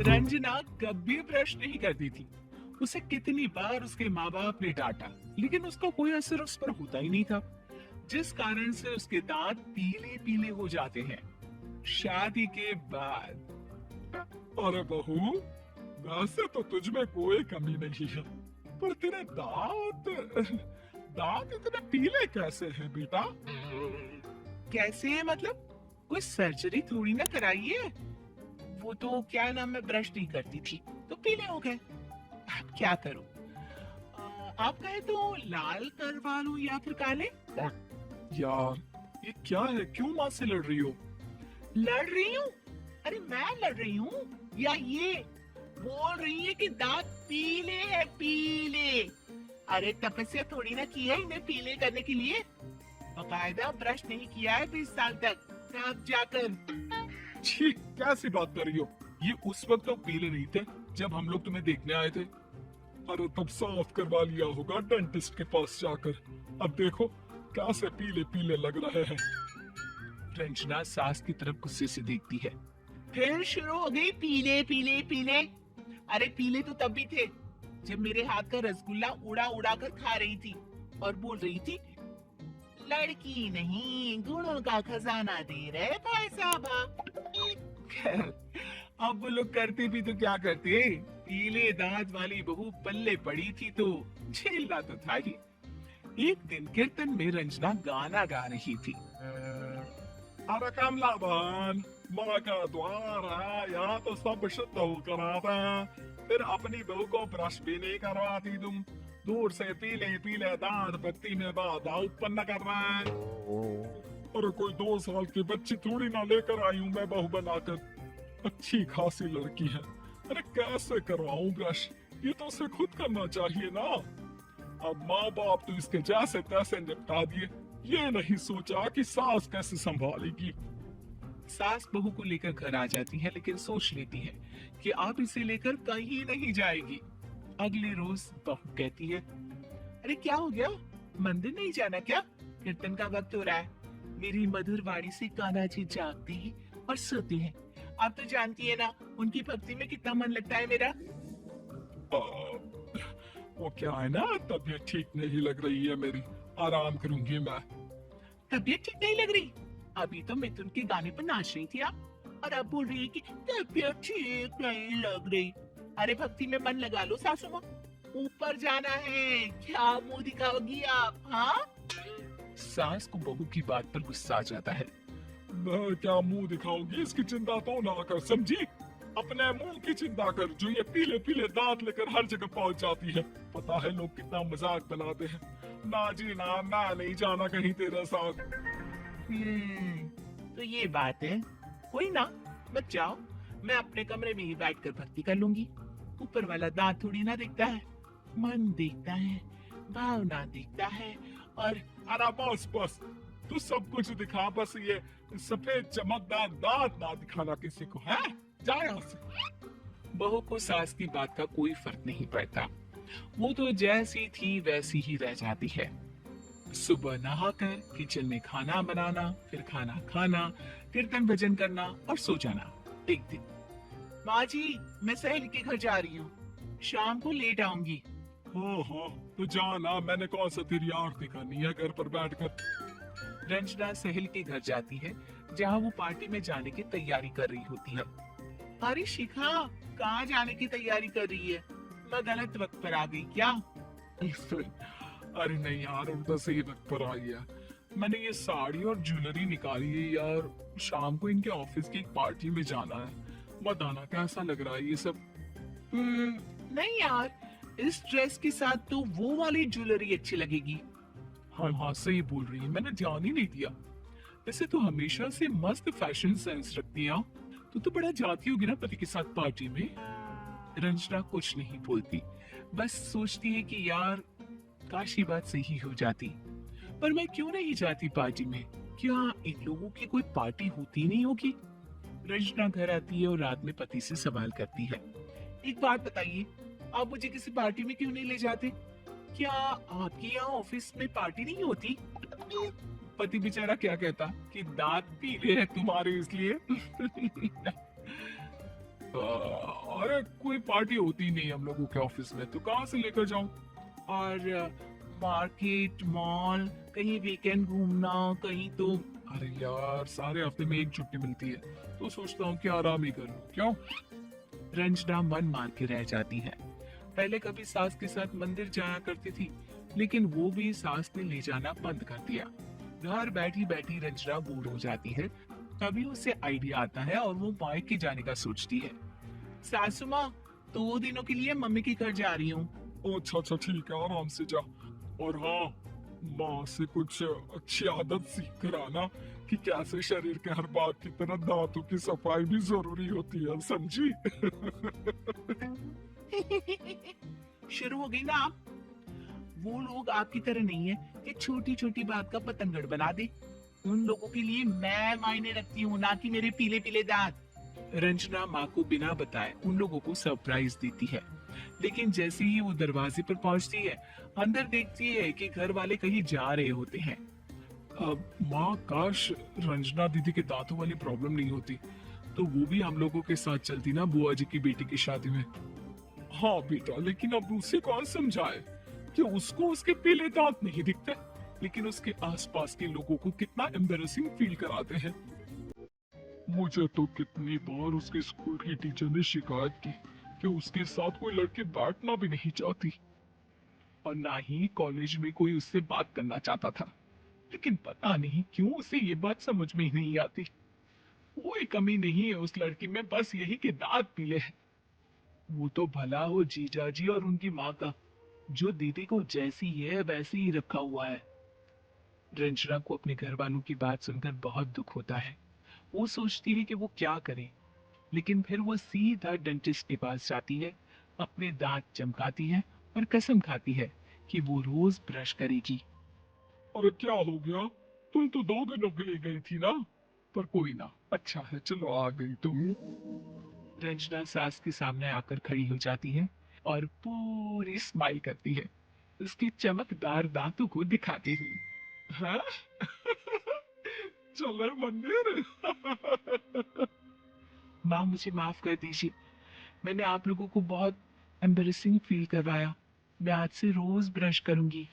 रंजना कभी ब्रश नहीं करती थी। उसे कितनी बार उसके माँ बाप ने डांटा, लेकिन उसका कोई असर उस पर होता ही नहीं था, जिस कारण से उसके दांत पीले पीले हो जाते हैं। शादी के बाद अरे बहू, वैसे तो तुझ में कोई कमी नहीं है, पर तेरे दांत दांत इतने पीले कैसे हैं बेटा? कैसे है मतलब? कोई सर्जरी थोड़ी ना कराई है। वो तो क्या नाम, मैं ब्रश नहीं करती थी तो पीले हो गए। अब क्या करूं? आप कहे तो लाल करवा लूं या फिर काले? यार, ये क्या है? क्यों माँ से लड़ रही हो? लड़ रही हूँ? अरे मैं लड़ रही हूँ या ये बोल रही है कि दांत पीले हैं, पीले? अरे तपस्या थोड़ी ना की है इन्हें पीले करने के लिए। बकायदा ब्रश नहीं किया है 20 साल तक, तब जाकर। छी, कैसी बात कर रही हो? ये उस वक्त तो पीले नहीं थे जब हम लोग तुम्हें देखने आए थे। अरे तब साफ करवा लिया होगा डेंटिस्ट के पास जाकर। अब देखो कैसे पीले पीले लग रहे हैं। रंजना सास की तरफ गुस्से से देखती है। फिर शुरू हो गई पीले पीले पीले। अरे पीले तो तब भी थे जब मेरे हाथ का रसगुल्ला उड़ा उड़ा कर खा रही थी और बोल रही थी, लड़की नहीं गुणों का खजाना दे रहे भाई साहब। अब वो लोग करते भी तो क्या करते, पीले दांत वाली बहू पल्ले पड़ी थी तो झेलना तो था ही। एक दिन कीर्तन में रंजना गाना गा रही थी। अरे कमलाबन, माँ का द्वार है, यहाँ तो सब शुद्ध होकर आता है, फिर अपनी बहू को ब्रश भी नहीं करवाती तुम। दूर से पीले पीले दांत भक्ति में बाधा उत्पन्न कर रहा है। अरे कोई 2 साल की बच्ची थोड़ी ना लेकर आई हूँ मैं बहू बनाकर। अच्छी खासी लड़की है, अरे कैसे करवाऊं ब्रश? ये तो उसे खुद करना चाहिए ना। अब माँ बाप तो इसके जैसे तैसे निपटा दिए, ये नहीं सोचा कि सास कैसे संभालेगी। सास बहू को लेकर घर आ जाती है, लेकिन सोच लेती है कि अब इसे लेकर कहीं नहीं जाएगी। अगले रोज बहू कहती है, अरे क्या हो गया, मंदिर नहीं जाना क्या? कीर्तन का वक्त हो रहा है। मेरी मधुर वाणी से कान्हा जी जागते हैं और सोते हैं। आप तो जानती है ना उनकी भक्ति में कितना मन लगता है मेरा। वो क्या है ना, तबीयत ठीक नहीं लग रही है मेरी, आराम करूंगी मैं। तबीयत ठीक नहीं लग रही? अभी तो मिथुन के गाने पर नाच रही थी आप, और अब बोल रही है कि तबीयत ठीक नहीं लग रही। अरे भक्ति में मन लगा लो सासू माँ, ऊपर जाना है, क्या मुंह दिखाओगी आप? हाँ, सास को बहू की बात पर गुस्सा आ जाता है। मैं क्या मुंह दिखाऊंगी, इसकी चिंता तो ना कर, समझी? अपने मुंह की चिंता कर, जो ये पीले पीले दांत लेकर हर जगह पहुंच जाती है। पता है लोग कितना मजाक बनाते हैं। ना जी ना, मैं नहीं जाना कहीं तेरे साथ। तो ये बात है। कोई ना, मत जाओ, मैं अपने कमरे में ही बैठकर भक्ति कर लूंगी। ऊपर वाला दांत थोड़ी ना दिखता है, मन दिखता है, भावना दिखता है। और अरे बस बस, तू सब कुछ दिखा, बस ये सफेद चमकदार दांत ना दिखाना किसी को, है? जा यहाँ से। बहू को सास की बात का कोई फर्क नहीं पड़ता, वो तो जैसी थी वैसी ही रह जाती है। सुबह नहाकर किचन में खाना बनाना, फिर खाना खाना, कीर्तन भजन करना और सो जाना। एक दिन, माँ जी मैं सहेली के घर जा रही हूँ, शाम को लेट आऊंगी। हो, तो जाना, मैंने कौन सा तेरी आरती करनी है घर पर बैठकर। रंजना सहेली के घर जाती है, जहाँ वो पार्टी में जाने की तैयारी कर रही होती है। अरे शिखा, कहाँ जाने की तैयारी कर रही है? मैं गलत वक्त पर आ गई क्या? अरे नहीं यार, उल्टा सही वक्त पर आई है। मैंने ये साड़ी और ज्वेलरी निकाली है यार, शाम को इनके ऑफिस की एक पार्टी में जाना है। बताना कैसा लग रहा है ये सब? नहीं यार, इस ड्रेस के साथ तो वो वाली ज्वेलरी अच्छी लगेगी। हाँ सही बोल रही है, मैंने ध्यान ही नहीं दिया। वैसे तो हमेशा से मस्त फैशन सेंस रखती है, तो बड़ा जाती होगी ना पति के साथ पार्टी में। रंजना कुछ नहीं बोलती, बस सोचती है कि यार काश ये बात सही हो जाती, पर मैं क्यों नहीं जाती पार्टी में? क्या इन लोगों की कोई पार्टी होती नहीं होगी? रंजना घर आती है और रात में पति से सवाल करती है, एक बात बताइए, आप मुझे किसी पार्टी में क्यों नहीं ले जाते? क्या आपके यहाँ ऑफिस में पार्टी नहीं होती? पति बेचारा क्या कहता कि दांत पीले हैं तुम्हारे इसलिए। अरे कोई पार्टी होती नहीं हम लोगों के ऑफिस में, तो कहाँ से लेकर जाऊं? और मार्केट मॉल कहीं वीकेंड घूमना कहीं तो। अरे यार सारे हफ्ते में एक छुट्टी मिलती है, तो सोचता हूँ कि आराम ही कर लूं। क्यों? रंजना मन मार के रह जाती है। पहले कभी सास के साथ मंदिर जाया करती थी, लेकिन वो भी सास ने ले जाना बंद कर दिया। घर बैठी बैठी रंजना बोर हो जाती है। तभी उसे आइडिया आता है और वो मायके जाने का सोचती है। सासू माँ, 2 दिनों के लिए मम्मी के घर जा रही हूँ। अच्छा अच्छा ठीक है, आराम से जा। और हाँ, माँ से कुछ अच्छी आदत सीख कर आना कि कैसे शरीर के हर बात की तरह दांतों की सफाई भी जरूरी होती है, समझी? शुरू हो गई ना आप। वो लोग आपकी तरह नहीं है कि छोटी छोटी बात का पतंगड़ बना दे। उन लोगों के लिए मैं मायने रखती हूँ, ना कि मेरे पीले पीले दांत। रंजना माँ को बिना बताए उन लोगों को सरप्राइज देती है, लेकिन जैसे ही वो दरवाजे पर पहुंचती है, अंदर देखती है कि घर वाले कहीं जा रहे होते हैं। माँ काश रंजना दीदी के दांतों वाली प्रॉब्लम नहीं होती, तो वो भी हम लोगों के साथ चलती ना बुआ जी की बेटी की शादी में। हाँ बेटा, लेकिन अब उसे कौन समझाए कि उसको उसके पीले दांत नहीं दिखते, लेकिन उसके आसपास के लोगों को कितना एम्बेरसिंग फील कराते हैं। मुझे तो कितनी बार उसके स्कूल की टीचर ने शिकायत की कि उसके साथ कोई लड़की बैठना भी नहीं चाहती, और ना ही कॉलेज में कोई उससे बात करना चाहता था। लेकिन पता नहीं क्यों उसे ये बात समझ में ही नहीं आती। कोई कमी नहीं है उस लड़की में, बस यही कि दांत पीले हैं। वो तो भला हो जीजा जी और उनकी माँ का, जो दीदी को जैसी है वैसे ही रखा हुआ है। रंजना को अपने घर वालों की बात सुनकर बहुत दुख होता है। वो सोचती है कि वो क्या करे, लेकिन फिर वो सीधा डेंटिस्ट के पास जाती है, अपने दांत चमकाती है और कसम खाती है कि वो रोज ब्रश करेगी। अरे क्या हो गया? तुम तो 2 दिनों के लिए गई थी ना। पर कोई ना, अच्छा है चलो आ गई तुम। रंजना सास के सामने आकर खड़ी हो जाती है और पूरी स्माइल करती है, उसके चमकदार दांतों को दिखाती हुई। हाँ? चले मंदिर। माँ, मुझे माफ कर दीजिए, मैंने आप लोगों को बहुत एम्बेरसिंग फील करवाया। मैं आज से रोज ब्रश करूंगी।